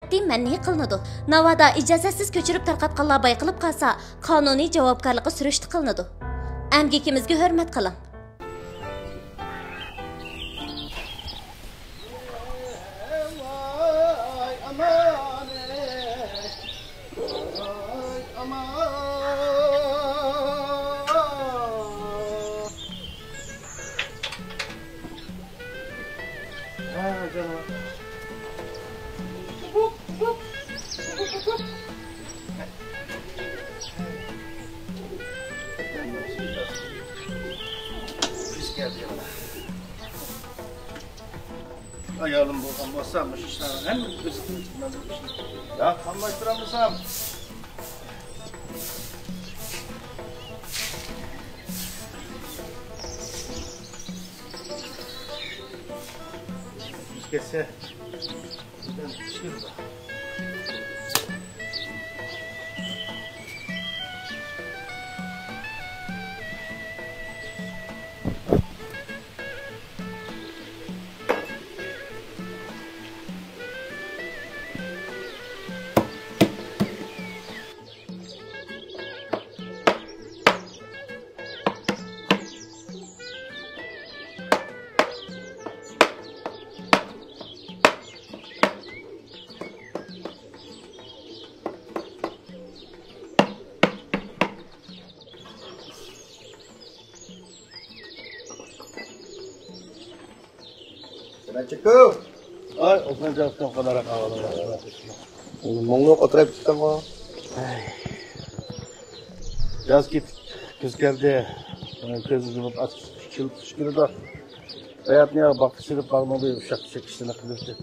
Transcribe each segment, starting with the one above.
qat'iy man'iy qilinadi. Navoda ijozatsiz ko'chirib tarqatganlar bayqilib qolsa, qonuniy javobgarlikka surishti qilinadi. Amgikimizga hurmat qiling. Ayalım bolgan bolsamış işlerin hem özünü tutmadı. Ya kanlaştıramısam. Kesse. Buradan çıkır da. Cukup. Ay, okan jawabdan kadar havalı. Mongluk oturup çıktın o. Yaz git. Kız geldi. Gözü zıvıp açılıp çıkıyor da. Hayat niye bakışırıp bakmadı uşak çekiştiğine kılırdı.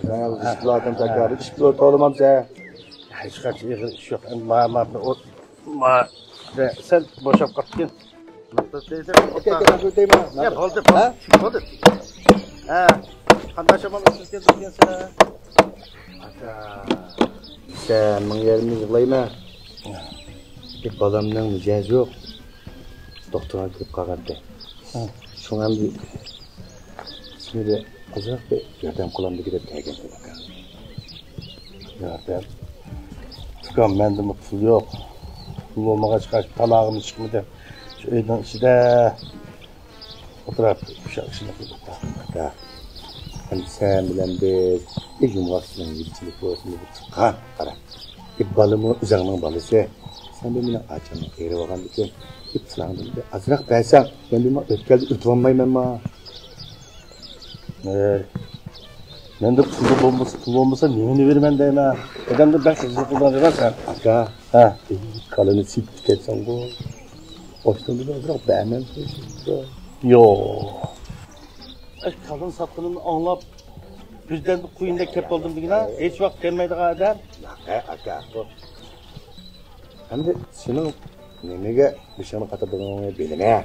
Ya işbuladım tekrar. İşbuladım oğlum sen. Hiç kaç iş yok. Sen boşap kalktın. Okey, buradayım ha. Ya oldu. Oldu. Ha. Kandaşaman ısırken durgen sen ha. Sen min yerimi yıklayma. Balamdan mücaz yok. Doktora gidip kalkardı. Şundan bir şimdi azıcık bir yardım kullandı gidip tekin bakalım. Yardım. Çıkan bende pul yok. Pul olmağa çıkar talağım çıkmadı. Şu evden içinde oturup uşak işine koyduk da. Hani sen bilen biz bir yumruksuzun yürütülük olsun diye çıkan kara. Balımı uzağının balısı. Sen de beni açanı eğri bakan diken. Fılandım de azıcık versen ben bir ötkeldi ütvanmayım ama. Ben de pul olmasa neyini vermem deyim ha. Neden de ben kızı kullanacağım sen. Aga. Ha. Kalını sip tüketsen bu. Hoşlandı da azıcık beğenmem. Yoo. Kalın sapkınını anlap bizden kuyunda kep oldum bir gün hiç vakit gelmedi kadar. Aga. Hem de senin nemege bir şeyini katadığını bilene.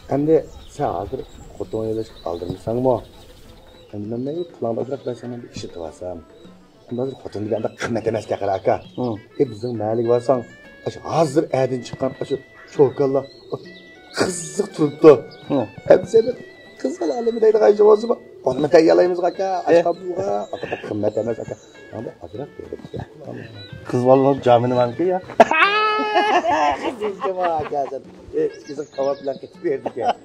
Hem de sen hazır kutunu yerleşik aldırmışsan mı? Hem de ben neyi planladırak ben sana bir işi tıvarsam. Hem de hazır kutunu bir anda kıymet emez ki aka. Bizim mahallik varsan hazır erdin çıkan çorkalla kızlık tuttu. Hem senin kızıl alemi deydi kayıcı olsun mu? Onu mu teyyalayımız aka? Aşka buğa. Aka kıymet emez aka. Ama hazırak dedim. Kız vallahi caminin var ki ya. Sizce var arkadaşlar. Sizin kava falan kesip verdik ya.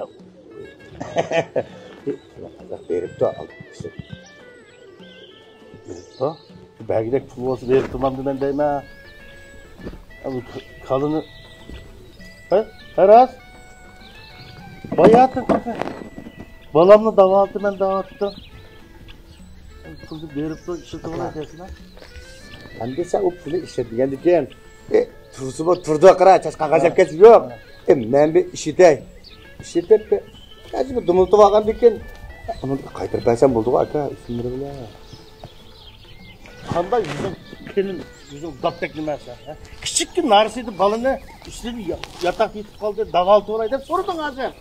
Verip de aldık işte. Ha? Belki de pul olsa verip durmam ben deyim ha. Kalını... Heras. Bayağı tıklı. Balamla dağıttı ben dağıttım. Pulu verip de işe tıvına desin ha. Ben de sen o pulu işlediğin diken. Turusu bu turdu kıra çaşkan kaçak kesip yok. Ben bir işitey. İşitep be. Gerçi bu dumultu vakan diken. Onu kaytırıp ben sen bulduk aka. Üstünleri bile. Kanda yüzüm dap beklemezsen. Küçük gün narsıydı balını üstüne yatak yitip kaldı, dağaltı olaydı. Sorudun ağzı.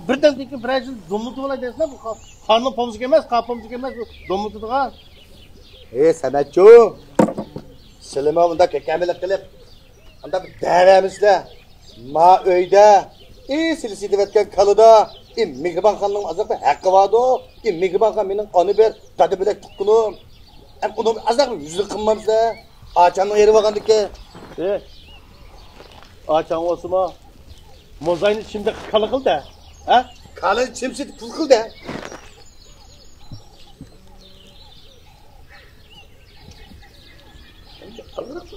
Birden dikin biraycın domlutu olay desin ha bu karnın pomuzuk emez, kapomuzuk emez bu domlutu da. Sanatçı. Sılımı bunda kekemelik kılıp. Anda bir devemizde. Ma öyde. Silisi etken kalıda. Mihriban Han'ın azıcık bir hakkı vardı. Mihriban Han benim kanı bir tadı bilek tutkunum. Hem onu azak mı yüzlük kılmamızda? Ağaçanın yeri bakandaki. Ağaçan olsun mu? Mozayın içinde kalıkıl da. Ha? Kalın çimsit kılkıl da.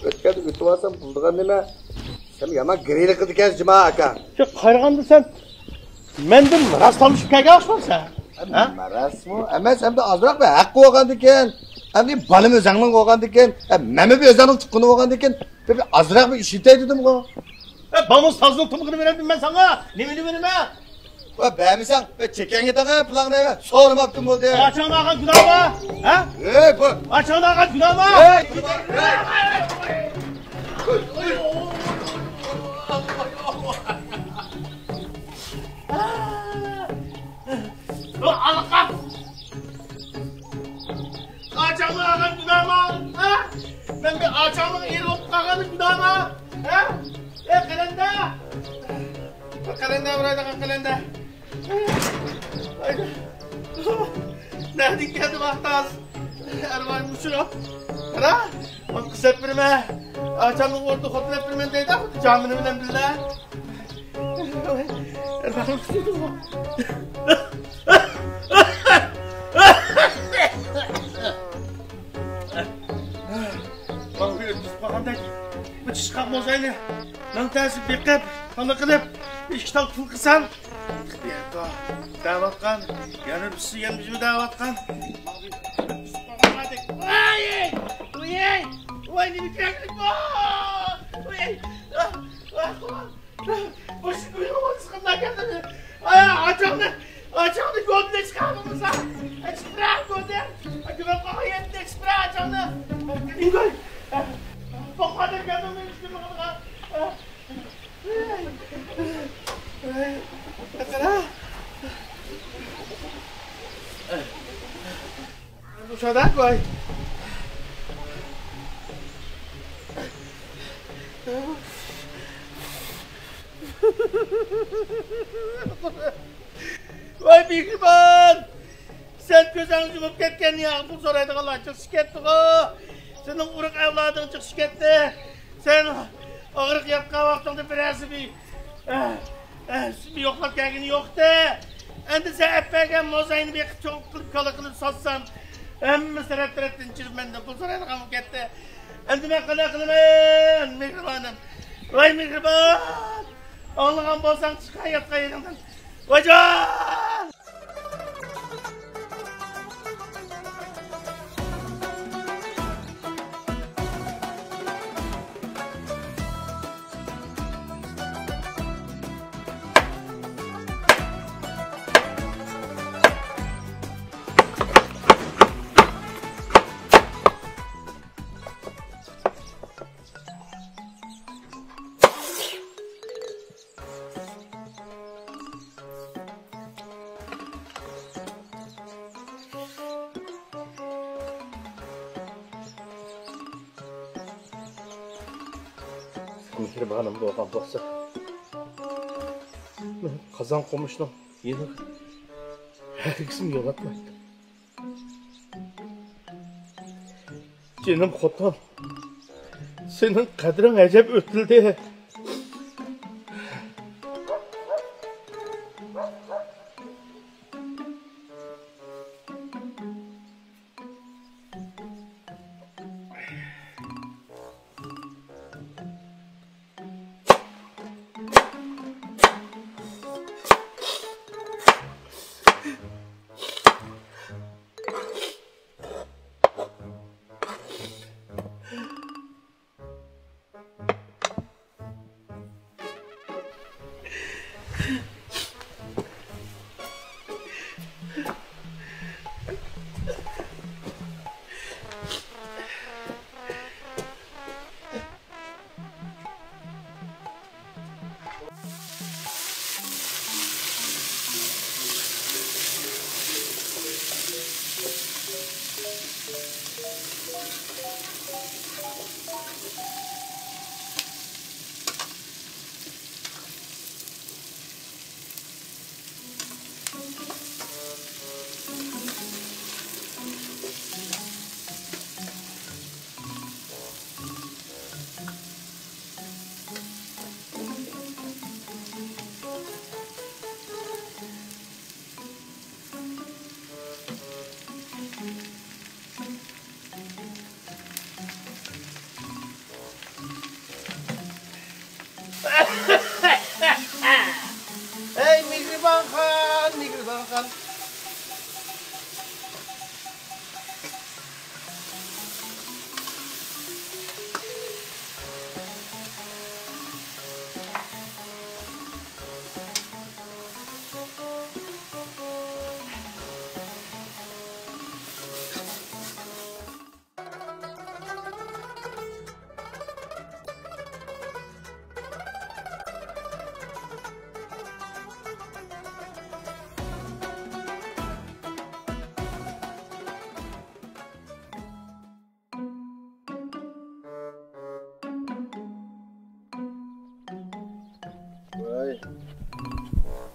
Ötkədi ötüvarsam bulduğun deme. Sen yaman greyli kıldı kezdim ha aka. Şu kayrıgandı sen. Mendin rastlamış kayga açmamsa. Ha? Maras mı? Ama sen de azrak be hakkı olgan diken. Hem de balım özanın olgan diken. Meme bir özanın çıkkını olgan diken. Bir azrak bir işitey dedim ko. Bamın sazının tımıkını verelim ben sana. Nemini verime. Beğenmişsen çeken yatağa plan ne? Sorma yaptım oldu. Açan ağa günah mı? Ha? Bu. Açan ağa günah mı? Alakam. Açan ağa günah mı? Ha? Ben bir açanın eri olup kalkanı günah mı? Ha? Kalende. Kalende buraya da kalende. Haydi. Nereden geldi vaktaz? Ervayım uçurum. Kara? Bak kız hep birime. Açanın ordu kodu hep birime deydi. Canını bilen billah. Ervayım uçurum. Bak bir ötüz bakandaki. Bu çıkak mozaylı. Lan tersi bekep. Kalı kılıp. İki tal pul kısan. Bir davatkan. Yanır bizi yanımızı davatkan. Vay! Vay! Vay ne bitirecek bu? Vay! Başı kuyruğu sıkıntılar geldi. Açanı gördüğünde çıkarmamız ha. Ekspres gördü. Güven kakayım da ekspres açanı. İngöl. Bakmadım geldim ben üstüme kadar. Bakara. Bu şadak koy. Vay Mihriban! Sen gözünü yumup ketken ya, bu soraydı Allah çık şiketli o. Senin uruk evladın çık şiketli. Sen ağırık yapkan vaktinde birisi bir yoklap gelgini yoktu. Endi sen epeyken mozayını bir çok kılıp kalıkını satsan, hem sebeplerin çirip benden bu soraydı kalıp gitti. Endi ben kala kılımın Mihriban'ım. Vay Mihriban! Anlığın bolsan çıkan yatkan yerinden. Kocan! Mihriban'ım doğan bolsa. Kazan komuşunun yeni her ikisini yol atmaydı. Canım Kotan, senin kadrin acep ötüldü.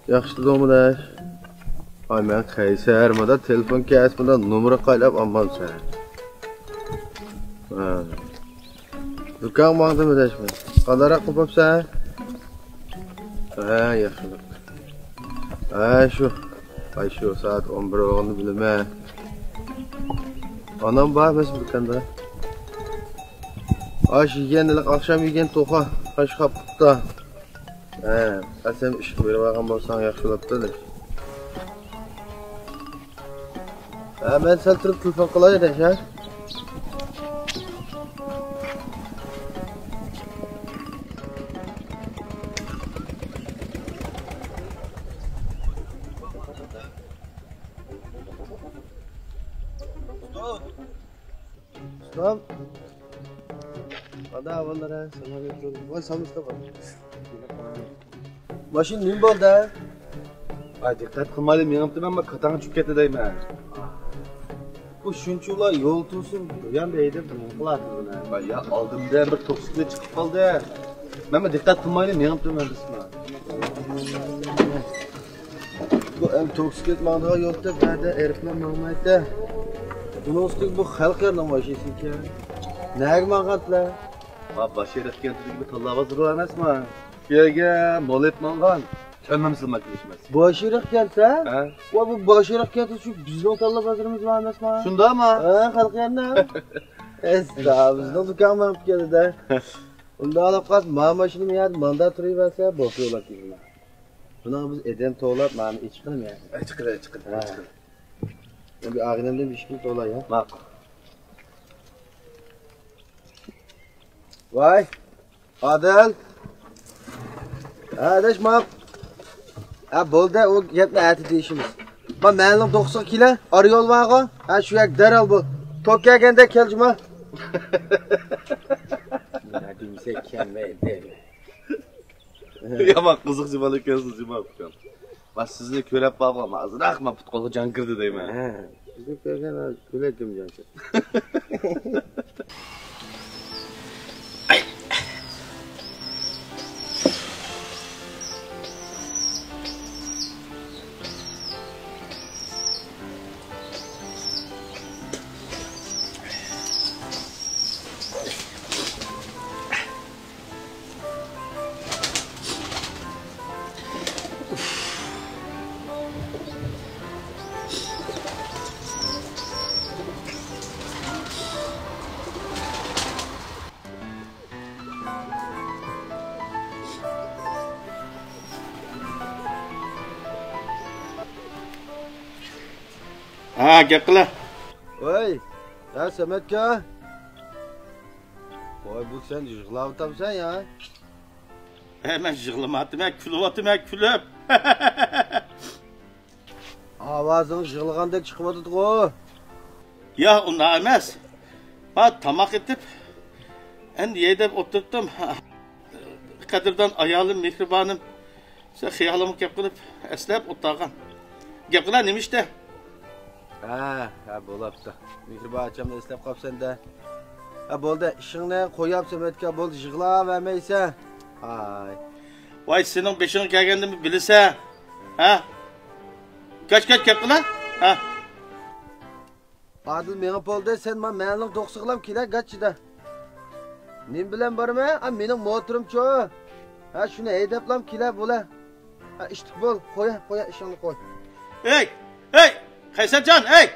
Yaxshidingmi? Ay men qaysarmada telefon kasmida numara qaylab olmam sen. Ha. Do'kon mangdimi dashmi? Qadar qilibsan? Ha, yaxshilik. Ay shu soat 11 o'g'ilni bilaman. Anam bormas do'konda. Osh yeganlik akşam yegan to'xa, osh qopda. Sen ish berib olgan bo'lsang yaxshilabdi. Ben sen turib telefon qilay desh, ha? Stop. Ada avvallara sana götürdüm. Vay samista var. Maşin nim bo'ldi? Ay diqqat qilmadim, menimcha men qatang tushib ketdi deyman. Bu shunchalar yo'l tursin, yan deydi, nima qiladi buni? Ya oldimda bir to'siqlik chiqib qoldi. Men diqqat qilmaydim, menimcha men bisma. Bu ham to'siqlik ma'noga yo'lda ba'da erklar ma'maydi. Bunun bu xalq yerdan başlayısı ki. Nəyək mağantlar? Başarıq kentideki bir tallava zırı emasmı? Kiyəgə, bol et mağan. Çönməmizin makilişməz. Başarıq kent ha? Bu başarıq kenti şu bizden tallava zırımız var emasmı? Şunda mı? Xalq yerdən. Bizden dükkan mağıp geldi de. Onda alıp qat, mağın başını mı yad, manda turayı versə, bakıyorlar ki. Buna biz eden toğlap, mağın içkilim ya. Çıkır. Bir ağrınemden bir şekilde olay ya. Bak. Vay. Adel. Adaş mak. Bolda o gapni ati deyishimiz. Ben ma'lum 90 kilo arıyol var o. Şu yak daral bu. Tok yaganda keljima. Ne diyse kelmeydi. Ya bak kızık cimalı kızık cimalı. Bak sizni ko'rib babam azroq men futbolga jon kirdi deyman. Bizni ko'rgan ko'lakim jonchi. Ha, gap qila. Voy, ya Sametga. Voy, bu sen yig'lab o'tabsan ya. Men yig'lamadim, kulyaptim, kulib. Ovozing yig'lagandek chiqmadi-ku. Ya, unday emas. Ben tamak etib, endi yedib o'tirdim. Qadrdan ayolim, mehribonim, sen xiyolimni gap qilib, eslab o'tirgan. Gap qila nima ishda? Ha, bo'libdi. Mehribon achamni eslab qolsan-da. Bo'ldi, ishingni qo'yib Sametga bo'ldi, yig'lavermaysan. Ay. Voy, sening beshing kelganini bilasan. Ha? Kaç gap qila? Ha? Adil meni bo'ldi, sen men ma'lum to'qsiqlam kelar gachida. Men bilan borma? Mening motorim-chu. Ha, shuni haydablam kelar bo'la. Ha, ishtik bo'l, qo'ya, ishingni qo'y. Hey! Qaysarjon, hey!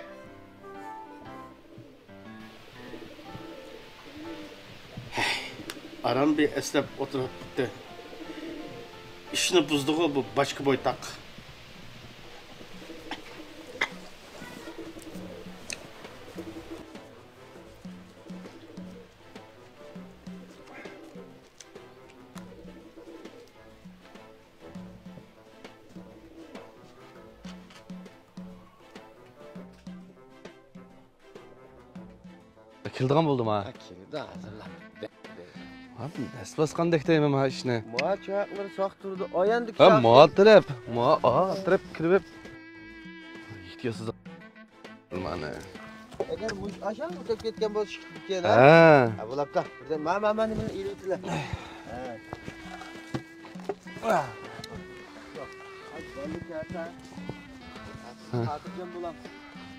Aram bir eslab o'tirib bitdi. Ishni buzdig'i bu boshqa bo'ytaq. Kildigan bo'ldim ha. Keldi, hazırlab. Abi, nasıl basqandek deyman ha ishni. Mo'a chaqlar soq turdi, oyandik. Ha, mo'atirib kirib. Ehtiyotsiz. Mana. Agar mush ashal o'tib ketgan bo'lsa chiqib kelar. Ha. Bo'libdi. Birdan mana nima ilibdilar.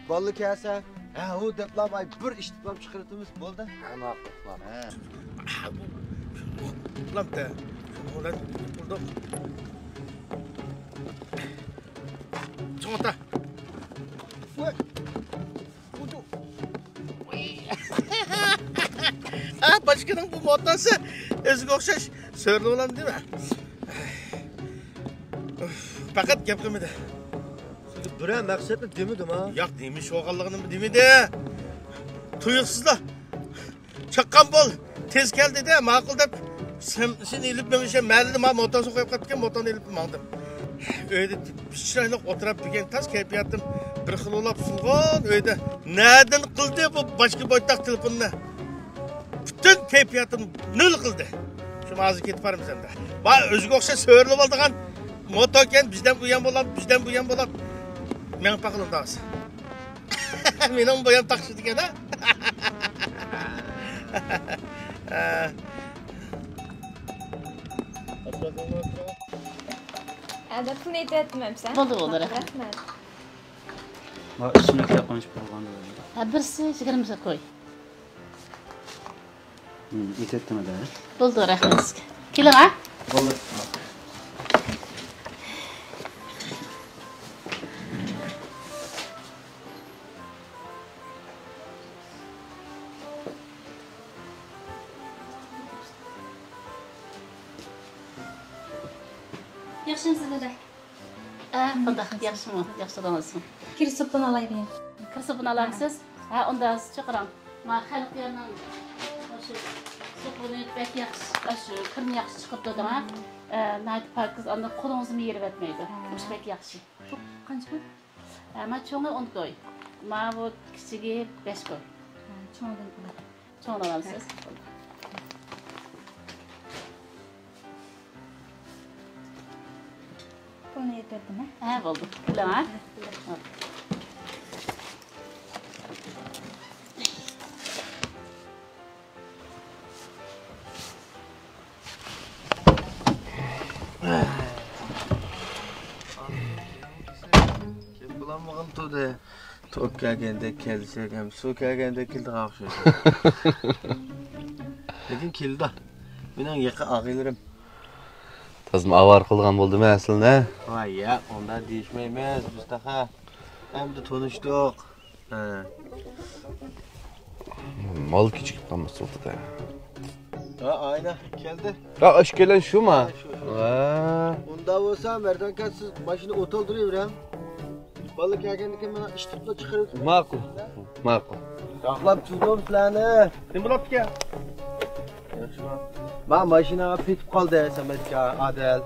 Ballı kase. Ha, o deplam ay bir iş deplam çıkartımız oldu. Ana Ulan de. Ulan burada. Çanta. Vay. Budu. Başkanın bu motosu özgü okşaş sörlü olan değil mi? Fakat gap kımıdı. Bire maksatlı demedim ha. Yok demiş oğallığını mı demedi. Tuyuksuzla. Çakkan bol. Tez geldi de makul dep. Sen ilipmemişe məllidim ha motosu koyup katken motorunu ilipim aldım. Öyle pişiraylık oturup bir tas keyfiyattım. Bir xil olap sulğan öyle. Nereden kıldı bu başka boytak telefonunu? Bütün keyfiyatım nül kıldı. Şu ağzı ketip varım sende. Bana özgü okşa söğürlü oldugan. Motoken bizden bu yan bolam, bizden bu yan bolam. Men pakılım dağısı. Benim bu yan taksidi gene. Ada pul aytyaptimsan. Bo'ldi. Rahmat. Ma ichimliklar qo'nish bo'lgandi. Ha, birsi 20 so'm qo'y. Aytyaptimda. Bo'ldi, rahmat sizga. Keling, ha? Bo'ldi. Yaxshimisiz dada? Bundoq yaxshimi? Yaxshidan olsin. Kir sopdan olaymi? Kirsopini olamsiz? Ha, unda siz chiqaring. Men xalq yerdan o'sha sopini bek yaxshi, shu kirni yaxshi chiqib turdi, ha. Nayt parkiz anda qo'lingizni yerib etmaydi. O'sha bek yaxshi. Qancha pul? Men cho'ngi 10 qo'y. Men bu kichigi 5 qo'y. Cho'ngdan pul. Cho'ngni olamsiz? Pulni aytyaptimi? Ha, bo'ldi. Keling, ha? Kim bulanmağın tuğdu. Top gelgende keldi sevgem, su gelgende kildi kalkışıyor. Lekin kildi. Benim yakı ağıylarım. Tazım avar qilgan bo'ldimi aslida? Vay ya, ondan değişmeyimiz biz daha. Hem de tanıştık. Mal kichik qolmas o'tida. Ha, aynen geldi. Ha, ish kelgan shumi? Ha. Onda olsa merdan katsız başını otoldurayım İbrahim. Balık yergendeki bana iştipla çıkarıp. Ma'qul. Ma'qul. Taklap tuzdum silahını. Kim bulaptı ya? Ben başına fitip kaldı Samet'ka Adel.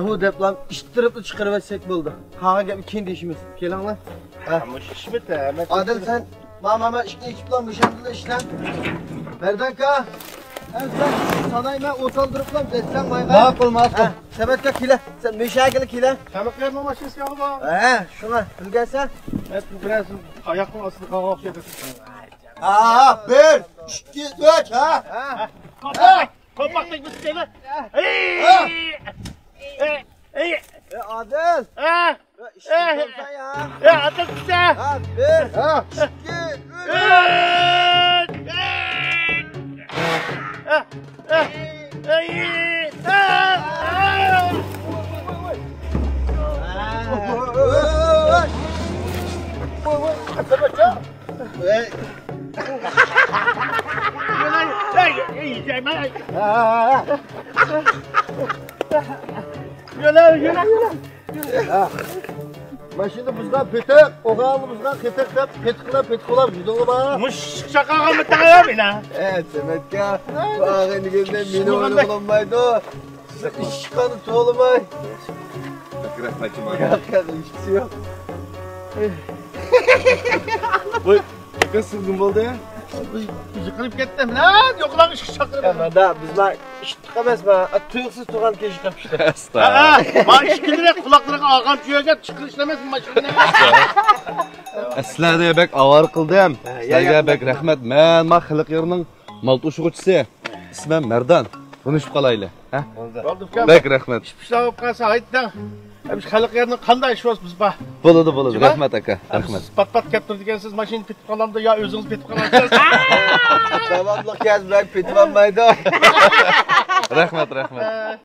Hu deplam iştirip çıkarıp etsek buldu. Hağa gel kendi işimiz. Gelin lan. Ama şişmet de. Adel sen mama işte ekiplan müşahede işlem. Merdanka. Sen sanayına otaldırıp lan deslen mayga. Ma'qul. Samet'ka kile. Sen müşahede kile. Çabuklar mı maşinesi yalıma? Şuna bilgensen. Evet bu biraz ayakın aslı kahvaltı yapıyorsun. Bir, iki, üç, ha. Kompaktık mısın seni? Adel. İşte sen ya. Atık sen. Bir, iki, Başında buzdan petek, oğlanlı buzdan petek de petkula yüzüğü bana. Muş şakağa mı takıyor bina? Evet Semetka, bu ağın gözünden beni oynamamaydı o. İş kanı soğulamay. Rahmatçım abi. Yok hiçbir yok. Bu Kaç sırgın oldu ya? yıkılıp gittim lan. Yok lan ışık çakırım. Ama da bizler iş tıkamaz mı? Tuyuksuz tuğan keşik yapıştı. Ma işkildirek kulaklarına ağam tüyege çıkır işlemesin maşını. Sizlarga bek avar qildim. Sizlarga bek rahmat. Men xalq yerining mal to'shug'chisi. Ismim Mardan. Konuşup kalayla. Ha? Oldu ukam. Bek rahmet. Pişler olib qolsa aytding. Biz xalq yerning qanday ish biz ba? Bo'ladi. Juma? Rahmat aka. Rahmat. Pat kelib turdi ekansiz, mashina ketib qolamdi yo o'zingiz ketib qolamsiz? Davomli gaz bilan petib olmaydi. Rahmat.